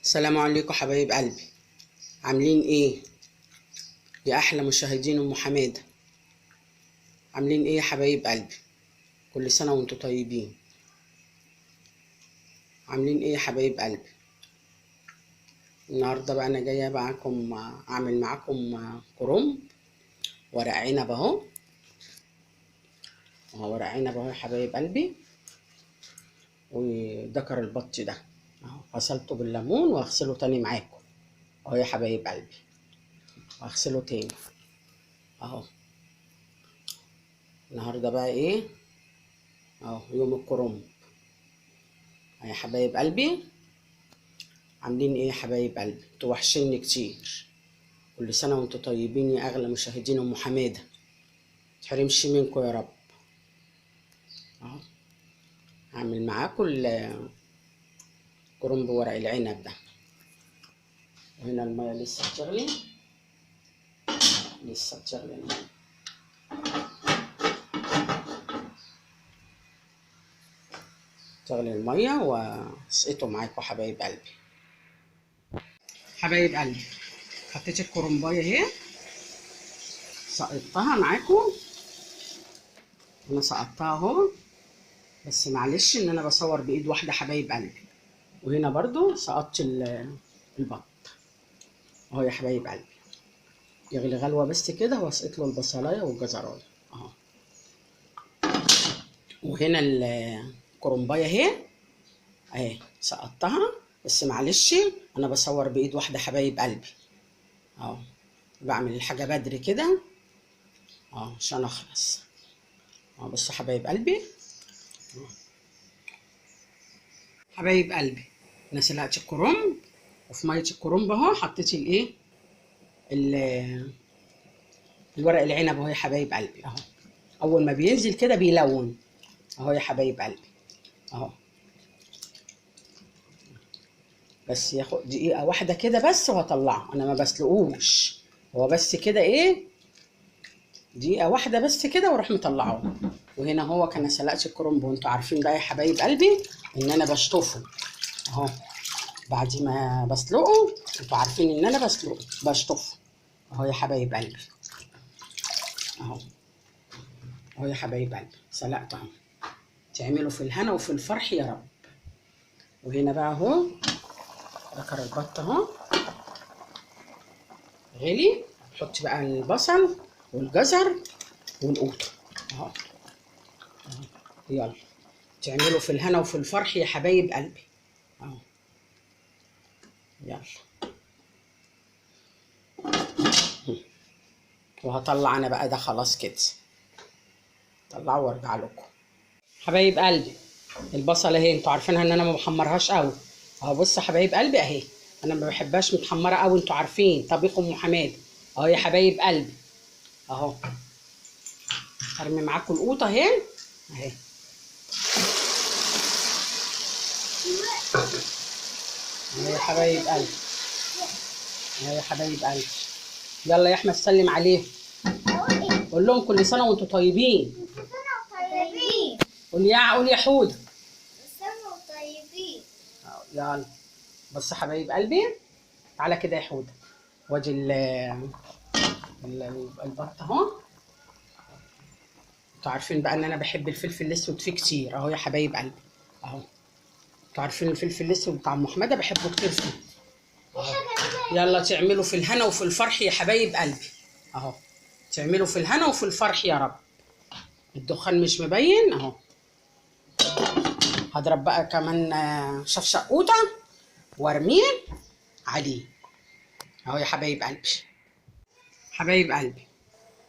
السلام عليكم حبايب قلبي، عاملين ايه يا احلى مشاهدين ام حماده؟ عاملين ايه يا حبايب قلبي؟ كل سنه وانتم طيبين. عاملين ايه يا حبايب قلبي؟ النهارده بقى انا جايه معاكم اعمل معاكم كرنب ورق عنب اهو. ورق عنب اهو يا حبايب قلبي، وذكر البط ده اهو غسلته بالليمون واغسله تاني معاكم اهو يا حبايب قلبي، واغسله تاني اهو. النهارده بقى ايه اهو يوم الكرنب يا حبايب قلبي. عاملين ايه يا حبايب قلبي؟ انتوا وحشيني كتير. كل سنه وانتوا طيبين يا اغلى مشاهدين ام حماده، متحرمش منكم يا رب. اهو هعمل معاكم الكرنب ورق العنب ده. وهنا الميه لسه بتغلي، لسه بتغلي الميه. تغلي الميه واسقطه معاكم حبايب قلبي. حبايب قلبي حطيت الكرنبايه اهي، سقطتها معاكم. انا سقطتها اهو، بس معلش ان انا بصور بايد واحده حبايب قلبي. وهنا برضو سقطت البط اهو يا حبايب قلبي. يغلي غلوه بس كده واسقط له البصلايه والجزرايه اهو. وهنا الكرنبايه اهي سقطتها، بس معلش انا بصور بايد واحده حبايب قلبي اهو. بعمل الحاجه بدري كده اهو عشان اخلص اهو. بصوا حبايب قلبي، حبايب قلبي انا سلقت الكرنب، وفي ميه الكرنب اهو حطيت الورق العنب اهو يا حبايب قلبي اهو. اول ما بينزل كده بيلون اهو يا حبايب قلبي اهو. بس ياخد دقيقه واحده كده بس وهطلعه، انا ما بسلقوش، هو بس كده ايه دقيقه واحده بس كده واروح مطلعه. وهنا هو كان سلقت الكرنب، وانتوا عارفين بقى يا حبايب قلبي ان انا بشطفه اهو بعد ما بسلقه. انتوا عارفين ان انا بشطفه اهو يا حبايب قلبي اهو. اهو يا حبايب قلبي سلقته اهو. تعملوا في الهنا وفي الفرح يا رب. وهنا بقى اهو ذكر البط اهو غلي. حط بقى البصل والجزر والقوطه اهو. يلا تعملوا في الهنا وفي الفرح يا حبايب قلبي اهو. يلا وهطلع انا بقى ده خلاص كده، طلعه وارجع لكم حبايب قلبي. البصل اهي انتوا عارفينها ان انا ما بحمرهاش قوي اهو. بصوا حبايب قلبي اهي، انا ما بحبهاش متحمره قوي، انتوا عارفين طبيخ ام حماده اهو يا حبايب قلبي اهو. هرمي معاكم القوطه اهي اهي اهي يا حبايب قلبي اهي يا حبايب قلبي. يلا يا احمد سلم عليهم، قول لهم كل سنه وانتم طيبين. قول يا حوده طيبين. يلا بص حبايب قلبي، تعالى كده يا حوده. وادي البط اهو. انتوا عارفين بقى ان انا بحب الفلفل الاسود فيه كتير اهو يا حبايب قلبي اهو. انتوا عارفين الفلفل الاسود بتاع ام حماده بحبه كتير فيه اهو. يلا تعملوا في الهنا وفي الفرح يا حبايب قلبي اهو. تعملوا في الهنا وفي الفرح يا رب. الدخان مش مبين اهو. هضرب بقى كمان شفشقوطه وارميه عليه اهو يا حبايب قلبي. حبايب قلبي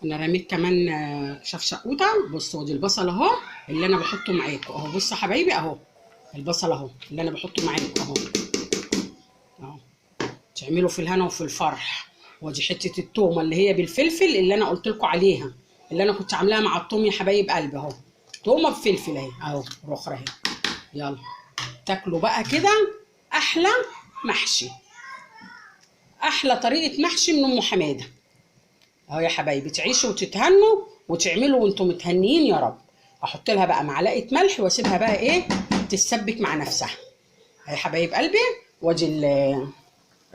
انا رميت كمان شفشقوطه. بصوا ودي البصل اهو اللي انا بحطه معاكم اهو. بصوا حبايبي اهو البصل اهو اللي انا بحطه معاكم اهو اهو. تعملوا في الهنا وفي الفرح. ودي حته التومه اللي هي بالفلفل اللي انا قلت لكم عليها، اللي انا كنت عاملاها مع التوم يا حبايب قلبي اهو. تومه بفلفل اهي اهو رخره اهي. يلا تاكلوا بقى كده احلى محشي، احلى طريقه محشي من ام حماده اهو يا حبايبي. تعيشوا وتتهنوا وتعملوا وانتم متهنيين يا رب. احط لها بقى معلقه ملح واسيبها بقى ايه تتسبك مع نفسها يا حبايب قلبي. وادي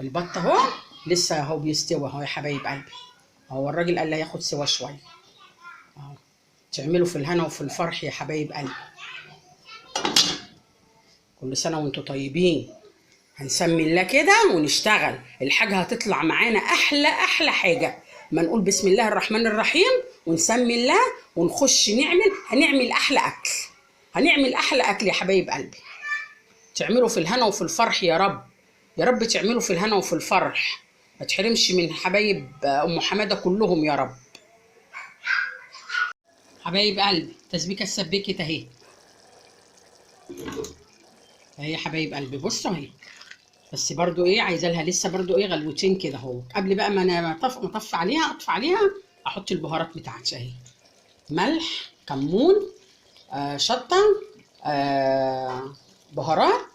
البط اهو لسه اهو بيستوي اهو يا حبايب قلبي. هو الراجل قال لي هياخد سوا شويه اهو. تعملوا في الهنا وفي الفرح يا حبايب قلبي. كل سنه وانتم طيبين. هنسمي الله كده ونشتغل، الحاجه هتطلع معانا احلى احلى حاجه. ما نقول بسم الله الرحمن الرحيم ونسمي الله ونخش هنعمل احلى اكل. هنعمل احلى اكل يا حبايب قلبي. تعملوا في الهنا وفي الفرح يا رب. يا رب تعملوا في الهنا وفي الفرح، ما تحرمش من حبايب ام حماده كلهم يا رب. حبايب قلبي تسبيكه السبيكه اهي. اهي يا حبايب قلبي بصوا اهي. بس برضو ايه عايزه لها لسه برضو ايه غلوتين كده اهو. قبل بقى ما انا اطفي عليها احط البهارات بتاعتي اهي. ملح، كمون، شطه، بهارات،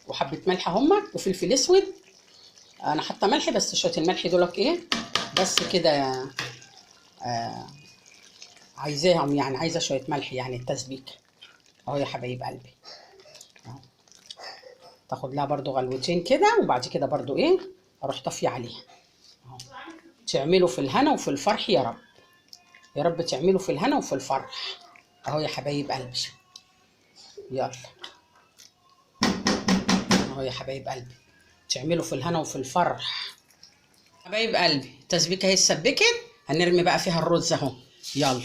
وحبه ملح همك، وفلفل اسود. انا حاطه ملح بس شويه الملح دولك ايه بس كده عايزاهم يعني، عايزه شويه ملح يعني التسبيكه اهو يا حبايب قلبي. اهو تاخد لها برضو غلوتين كده وبعد كده برضو ايه اروح طافيه عليها اهو. تعملوا في الهنا وفي الفرح يا رب. يا رب تعملوا في الهنا وفي الفرح اهو يا حبايب قلبي. يلا اهو يا حبايب قلبي تعملوا في الهنا وفي الفرح. حبايب قلبي التسبيكه اهي اتسبكت. هنرمي بقى فيها الرز اهو. يلا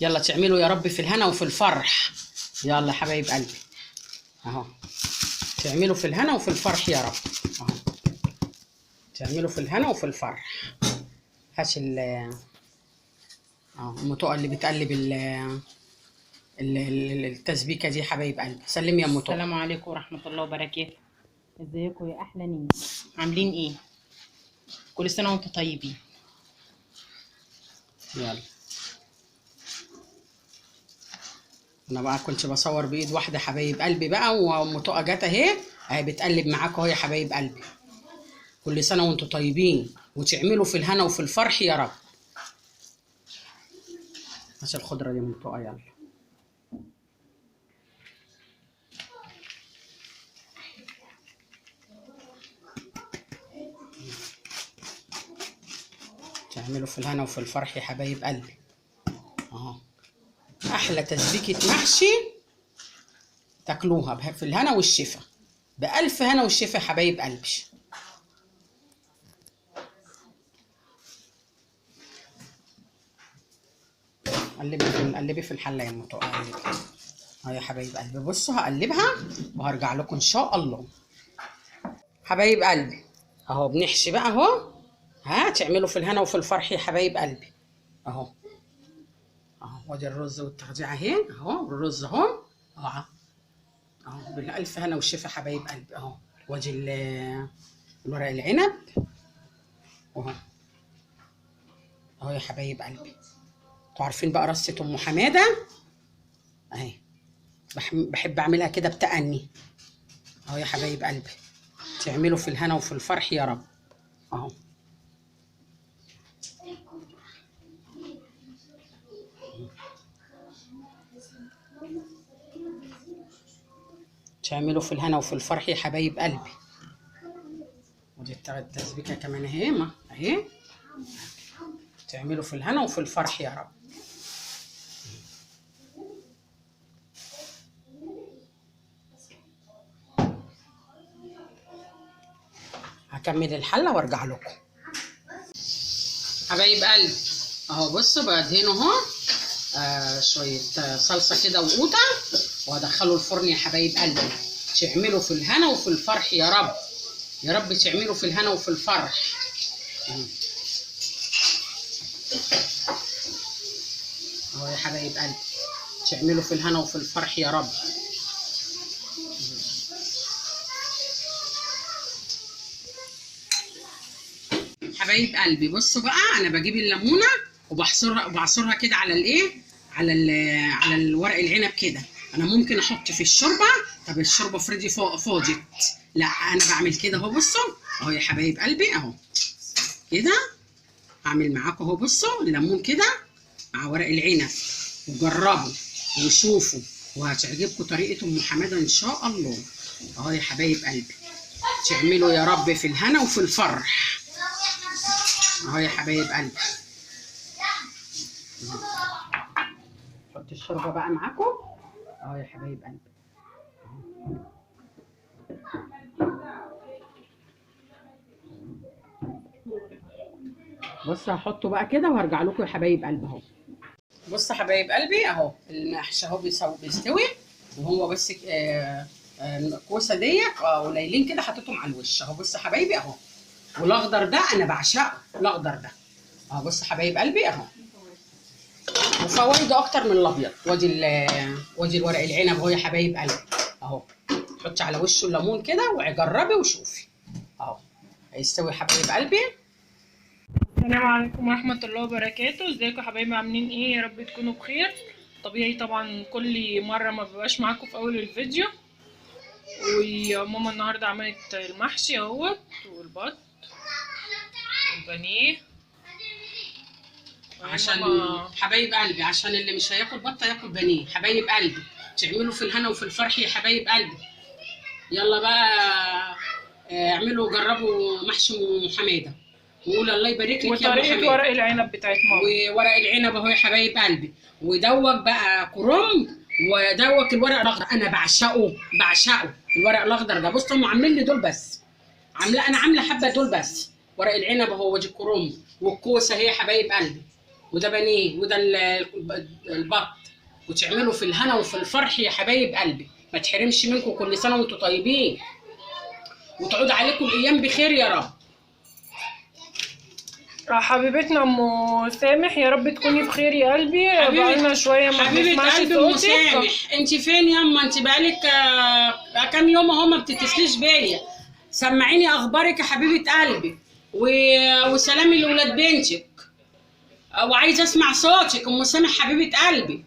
يلا تعملوا يا رب في الهنا وفي الفرح. يلا يا حبايب قلبي اهو. تعملوا في الهنا وفي الفرح يا رب اهو. تعملوا في الهنا وفي الفرح. هات ام طقه اللي بتقلب التسبيكه دي حبايب قلبي. سلمي يا ام طقه. السلام عليكم ورحمه الله وبركاته. ازيكم يا احلى ناس، عاملين ايه؟ كل سنه وانتم طيبين. يلا انا بقى كنت بصور بايد واحده حبايب قلبي بقى، وام طقه جت اهي بتقلب معاكم اهو يا حبايب قلبي. كل سنه وانتم طيبين وتعملوا في الهنا وفي الفرح يا رب. هات الخضره دي ام طقه. يلا تعملوا في الهنا وفي الفرح يا حبايب قلبي اهو. احلى تسبيكه محشي تاكلوها في الهنا والشفا، بألف هنا والشفا يا حبايب قلبي. قلبي في الحله يا ام طقه. اهو يا حبايب قلبي بصوا هقلبها وهرجع لكم ان شاء الله. حبايب قلبي اهو بنحشي بقى اهو. تعملوا في الهنا وفي الفرح يا حبايب قلبي اهو. وادي الرز والتخديعه اهي اهو. الرز اهو بالالف هنا والشفا حبايب قلبي اهو. وادي الورق العنب اهو يا حبايب قلبي. انتوا عارفين بقى رصه ام حماده اهي. بحب اعملها كده بتأني اهو يا حبايب قلبي. تعملوا في الهنا وفي الفرح يا رب اهو. تعملوا في الهنا وفي الفرح يا حبايب قلبي. ودي التسبيكه كمان اهي. تعملوا في الهنا وفي الفرح يا رب. هكمل الحله وارجع لكم حبايب قلبي اهو. بصوا بدهنه اهو شويه صلصه كده وقوطه وهدخله الفرن يا حبايب قلبي. تعملوا في الهنا وفي الفرح يا رب. يا رب تعملوا في الهنا وفي الفرح اهو يا حبايب قلبي. تعملوا في الهنا وفي الفرح يا رب. حبايب قلبي بصوا بقى انا بجيب الليمونه وبعصرها كده على على الورق العنب كده. انا ممكن احط في الشوربه. طب الشوربه افرضي فاضت، لا انا بعمل كده اهو. بصوا اهو يا حبايب قلبي اهو كده. هعمل معاكم اهو. بصوا الليمون كده مع ورق العنب، وجربوا وشوفوا وهتعجبكم طريقه ام حماده ان شاء الله اهو يا حبايب قلبي. تعملوا يا رب في الهنا وفي الفرح. اهو يا حبايب قلبي. حط الشوربه بقى معاكم اهو يا حبايب قلبي. بص هحطه بقى كده وهرجع لكم يا حبايب قلبي اهو. بص يا حبايب قلبي اهو المحشي اهو بيستوي، وهو بس الكوسه ديت قليلين كده حطيتهم على الوش اهو. بص يا حبايبي اهو، والاخضر ده انا بعشقه، الاخضر ده اهو. بص يا حبايب قلبي اهو، وفوائده اكتر من الابيض. وادي الورق العنب اهو يا حبايب قلبي اهو. حطي على وشه الليمون كده وجربي وشوفي اهو هيستوي يا حبايب قلبي. السلام عليكم ورحمة الله وبركاته. ازيكم يا حبايبي، عاملين ايه؟ يا رب تكونوا بخير. طبيعي طبعا كل مرة ما ببقاش معاكم في اول الفيديو. وماما النهاردة عملت المحشي اهوت والبط والبانيه عشان حبايب قلبي، عشان اللي مش هياكل بطه ياكل بانيه. حبايب قلبي تعملوا في الهنا وفي الفرح يا حبايب قلبي. يلا بقى اعملوا جربوا محشي ام حماده وقول الله يبارك لك يا ام حماده. وطريقة ورق العنب بتاعت ماما، وورق العنب اهو يا حبايب قلبي، ودوق بقى كرنب، ودوق الورق الاخضر. انا بعشقه الورق الاخضر ده. بصوا هم عاملين لي دول بس، انا عامله حبه دول بس. ورق العنب اهو، ودي الكرنب والكوسه اهي يا حبايب قلبي، وده بانيه، وده البط. وتعملوا في الهنا وفي الفرح يا حبايب قلبي. ما تحرمش منكم. كل سنه وانتم طيبين، وتعود عليكم الايام بخير يا رب. حبيبتنا ام سامح، يا رب تكوني بخير يا قلبي. بقالنا شويه ما بنسمعش قلبي ام صوتك. سامح، انت فين ياما؟ انت بقالك كام يوم اهو ما بتتصليش بيا. سمعيني اخبارك يا حبيبه قلبي، وسلامي لاولاد بنتك، وعايزه اسمع صوتك ام سامح حبيبه قلبي.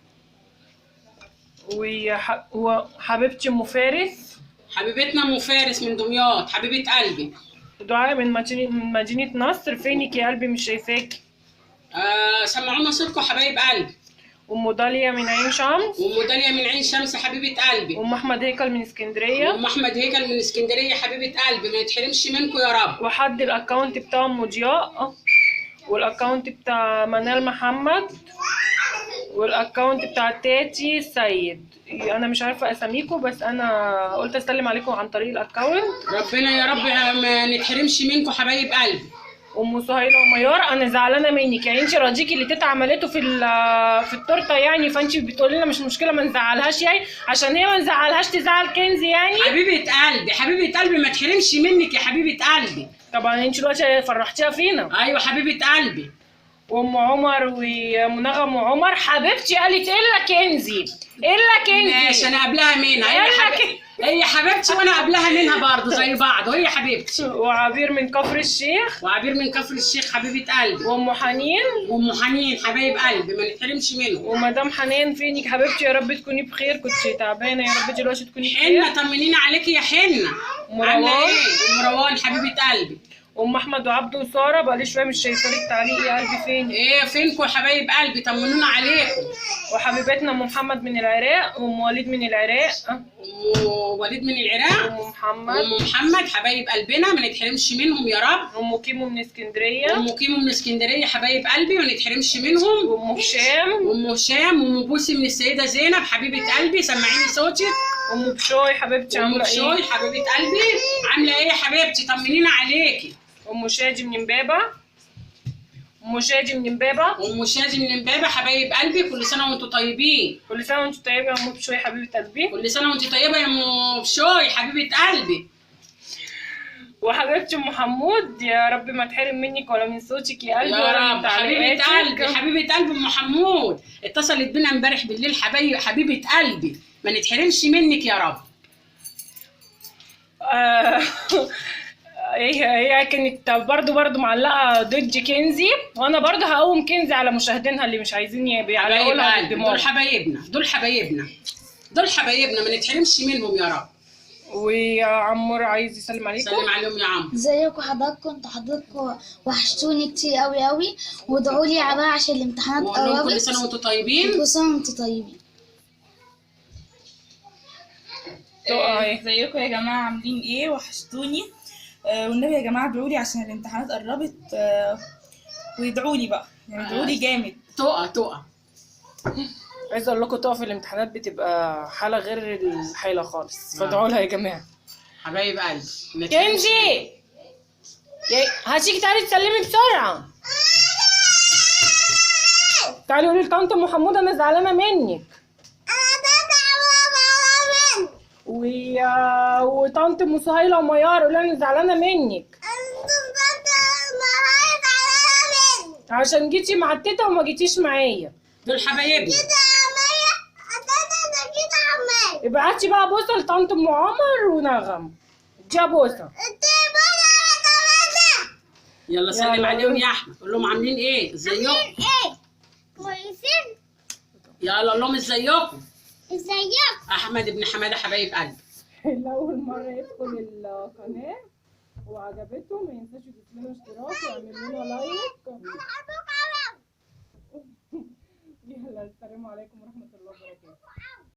وحبيبتي ام فارس، حبيبتنا ام فارس من دمياط حبيبه قلبي. دعاء من مدينة نصر. فينك يا قلبي؟ مش شايفاكي. سمعونا صوتكم حبايب قلبي. ام داليا من عين شمس. ام داليا من عين شمس حبيبه قلبي. ام احمد هيكل من اسكندريه. ام احمد هيكل من اسكندريه حبيبه قلبي. ما يتحرمش منكم يا رب. وحد الاكونت بتاع ام ضياء، والاكونت بتاع منال محمد، والاكونت بتاع تاتي سيد. انا مش عارفه اساميكم، بس انا قلت اسلم عليكم عن طريق الاكونت. ربنا يا رب ما نتحرمش منكم حبايب قلبي. ام سهيله وميار، انا زعلانه منك. يعني انت راضيكي اللي تيتا عملته في التورته يعني، فانت بتقولي لنا مش مشكله ما نزعلهاش، يعني عشان هي ما نزعلهاش تزعل كنزي يعني. حبيبه قلبي ما تحرمش منك يا حبيبه قلبي. طبعا انت دلوقتي فرحتيها فينا. ايوه حبيبه قلبي. وام عمر ومنغم وعمر حبيبتي قالت الا كنزي الا كنزي. ماشي، انا قبلها منها. هي حبيبتي وانا قبلها منها برضه زي بعض، وهي حبيبتي. وعبير من كفر الشيخ. حبيبه قلبي. وام حنين حبايب قلبي ما نتحرمش منهم. ومدام حنان فينك حبيبتي؟ يا رب تكوني بخير. كنت تعبانه، يا رب دلوقتي تكوني بخير. حنه طمنينا عليكي يا حنه. عامله ايه؟ مروان حبيبه قلبي. ام احمد وعبد وساره، بقالي شويه مش شايفه لك تعليق يا قلبي. فين ايه فينكم يا حبايب قلبي؟ طمنونا عليكم. وحبيبتنا ام محمد من العراق، وام وليد من العراق. ام وليد من العراق. وام محمد حبايب قلبنا ما نتحرمش منهم يا رب. ام كيمو من اسكندريه. حبايب قلبي ما نتحرمش منهم. وام هشام. وام بوسي من السيده زينب حبيبه قلبي. سمعيني صوتك. ام بشوي حبيبتي عامله ايه؟ حبيبه قلبي عامله ايه يا حبيبتي؟ طمنينا عليكي. ام شادي من امبابه. ام شادي من امبابه حبايب قلبي. كل سنه وانتم طيبين. كل سنه وانتم طيبه يا ام بشوي حبيبه قلبي. كل سنه وانتم طيبه يا ام بشوي حبيبه قلبي. وحبيبتي ام حمود، يا رب ما تحرم منك ولا من صوتك يا قلبي ولا من تعليقاتك. حبيبه قلبي ام حمود اتصلت بينا امبارح بالليل. حبيبه قلبي ما نتحرمش منك يا رب. هي كانت برضو معلقه ضد كنزي، وانا برضو هقوم كنزي على مشاهدينها اللي مش عايزين يعلقوا لها ضد ماما. دول حبايبنا ما نتحرمش منهم يا رب. وعمور عايز يسلم عليكم. سلم عليهم يا عم. ازيكم حضراتكم؟ انتوا حضراتكم وحشتوني كتير قوي وادعوا لي بقى عشان الامتحانات قربت. كل سنه وانتم طيبين. كل سنه وانتم طيبين. ازيكم يا جماعه؟ عاملين ايه؟ وحشتوني. والنبي يا جماعه ادعوا لي عشان الامتحانات قربت، ويدعوا لي بقى، يعني ادعوا لي جامد. تقع. عايزه اقول لكم تقف الامتحانات بتبقى حاله غير الحاله خالص، فادعوا لها يا جماعه. حبايب قلبي كنزي هاتيكي تعالي تسلمي بسرعه. تعالي قولي لطنط ام حمود انا زعلانه منك. وطنط ام سهيله وميار قولي انا زعلانه منك عشان جيتي مع التيتا وما جيتيش معايا. دول حبايبي. ابعتي بقى بوسه لطنط ام عمر ونغم. اديها بوسه. يلا سلم عليهم يا احمد، قول لهم عاملين ايه؟ ازيكم؟ كويسين. يلا قول لهم ازيكم؟ ازيك؟ احمد ابن حماده حبايب قلبي. لأول مرة يدخل القناة وعجبته ما ينساش يدوس لنا اشتراك ويعمل لنا لايك. يلا السلام عليكم ورحمة الله وبركاته.